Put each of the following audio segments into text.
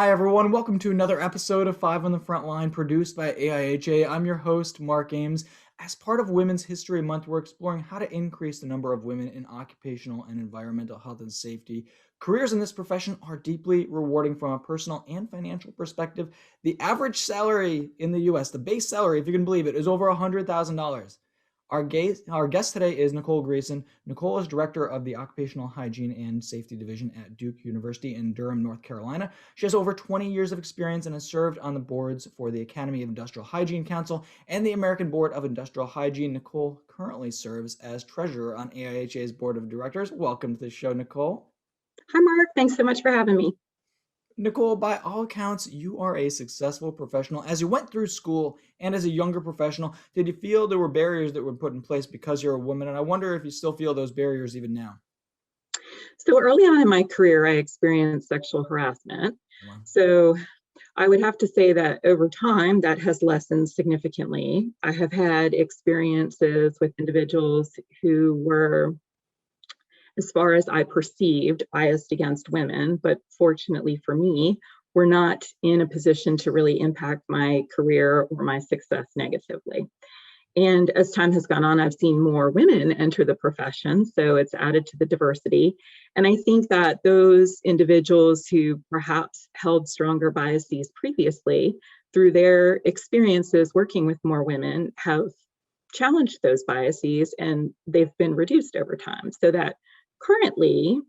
Hi, everyone. Welcome to another episode of Five on the Frontline, produced by AIHA. I'm your host, Mark Ames. As part of Women's History Month, we're exploring how to increase the number of women in occupational and environmental health and safety. Careers in this profession are deeply rewarding from a personal and financial perspective. The average salary in the U.S., the base salary, if you can believe it, is over $100,000. Our guest today is Nicole Greeson. Nicole is director of the Occupational Hygiene and Safety Division at Duke University in Durham, North Carolina. She has over 20 years of experience and has served on the boards for the Academy of Industrial Hygiene Council and the American Board of Industrial Hygiene. Nicole currently serves as treasurer on AIHA's board of directors. Welcome to the show, Nicole. Hi, Mark. Thanks so much for having me. Nicole, by all accounts, you are a successful professional. As you went through school and as a younger professional, did you feel there were barriers that were put in place because you're a woman? And I wonder if you still feel those barriers even now. So early on in my career, I experienced sexual harassment. Wow. So I would have to say that over time, that has lessened significantly. I have had experiences with individuals who were, as far as I perceived, biased against women, but fortunately for me, were not in a position to really impact my career or my success negatively. And as time has gone on, I've seen more women enter the profession, so it's added to the diversity. And I think that those individuals who perhaps held stronger biases previously, through their experiences working with more women, have challenged those biases and they've been reduced over time. So that currently,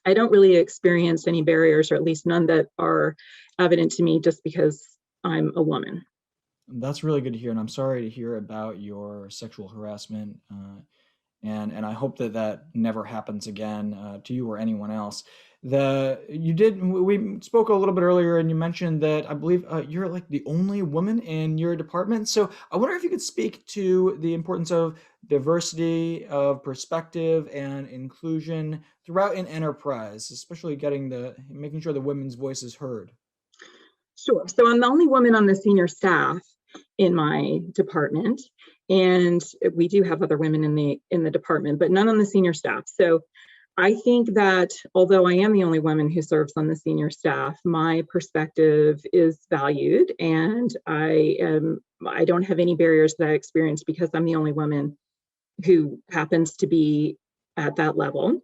I don't really experience any barriers, or at least none that are evident to me just because I'm a woman. That's really good to hear, and I'm sorry to hear about your sexual harassment, and I hope that that never happens again to you or anyone else. We spoke a little bit earlier, and you mentioned that I believe you're like the only woman in your department. So I wonder if you could speak to the importance of diversity of perspective and inclusion throughout an enterprise, especially making sure the women's voice is heard. Sure. So I'm the only woman on the senior staff in my department, and we do have other women in the department, but none on the senior staff. So I think that although I am the only woman who serves on the senior staff, my perspective is valued, and I don't have any barriers that I experience because I'm the only woman who happens to be at that level.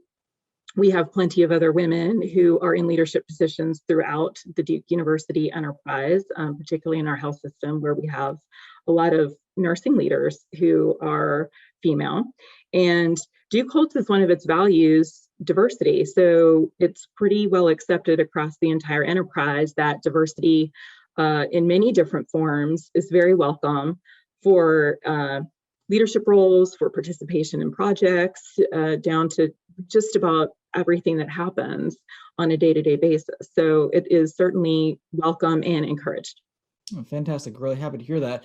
We have plenty of other women who are in leadership positions throughout the Duke University enterprise, particularly in our health system, where we have a lot of nursing leaders who are female. And Duke holds as one of its values diversity. So it's pretty well accepted across the entire enterprise that diversity in many different forms is very welcome for leadership roles, for participation in projects, down to just about everything that happens on a day-to-day basis. So it is certainly welcome and encouraged. Oh, fantastic. Really happy to hear that.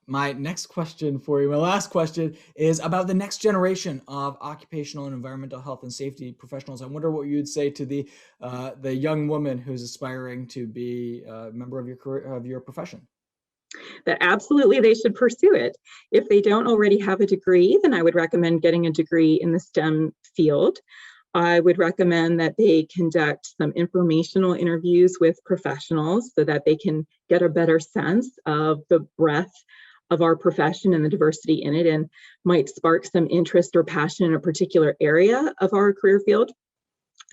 My next question for you, my last question, is about the next generation of occupational and environmental health and safety professionals. I wonder what you'd say to the young woman who's aspiring to be a member of your profession. That absolutely they should pursue it. If they don't already have a degree, then I would recommend getting a degree in the STEM field. I would recommend that they conduct some informational interviews with professionals so that they can get a better sense of the breadth of our profession and the diversity in it, and might spark some interest or passion in a particular area of our career field.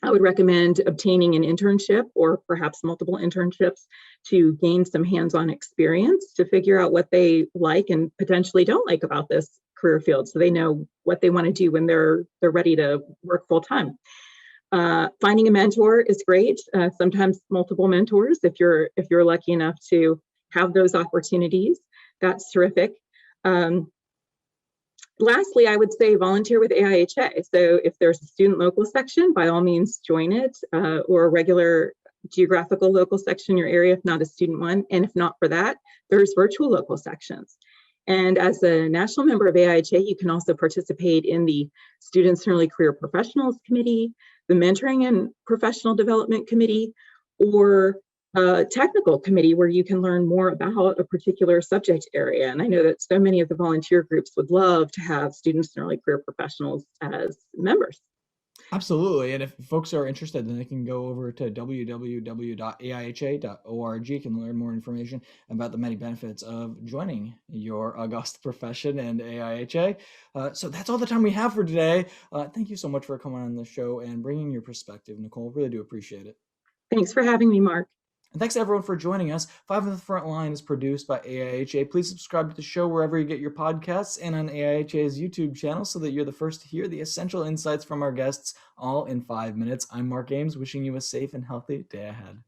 I would recommend obtaining an internship or perhaps multiple internships to gain some hands-on experience to figure out what they like and potentially don't like about this career field, so they know what they want to do when they're ready to work full time. Finding a mentor is great. Sometimes multiple mentors, if you're lucky enough to have those opportunities, that's terrific. Lastly, I would say volunteer with AIHA. So if there's a student local section, by all means join it, or a regular geographical local section in your area, if not a student one. And if not for that, there's virtual local sections. And as a national member of AIHA, you can also participate in the Students and Early Career Professionals Committee, the Mentoring and Professional Development Committee, or a technical committee where you can learn more about a particular subject area. And I know that so many of the volunteer groups would love to have students and early career professionals as members. Absolutely. And if folks are interested, then they can go over to www.aiha.org. You can learn more information about the many benefits of joining your august profession and AIHA. So that's all the time we have for today. Thank you so much for coming on the show and bringing your perspective, Nicole. Really do appreciate it. Thanks for having me, Mark. And thanks to everyone for joining us. Five on the Front Line is produced by AIHA. Please subscribe to the show wherever you get your podcasts and on AIHA's YouTube channel so that you're the first to hear the essential insights from our guests all in 5 minutes. I'm Mark Ames, wishing you a safe and healthy day ahead.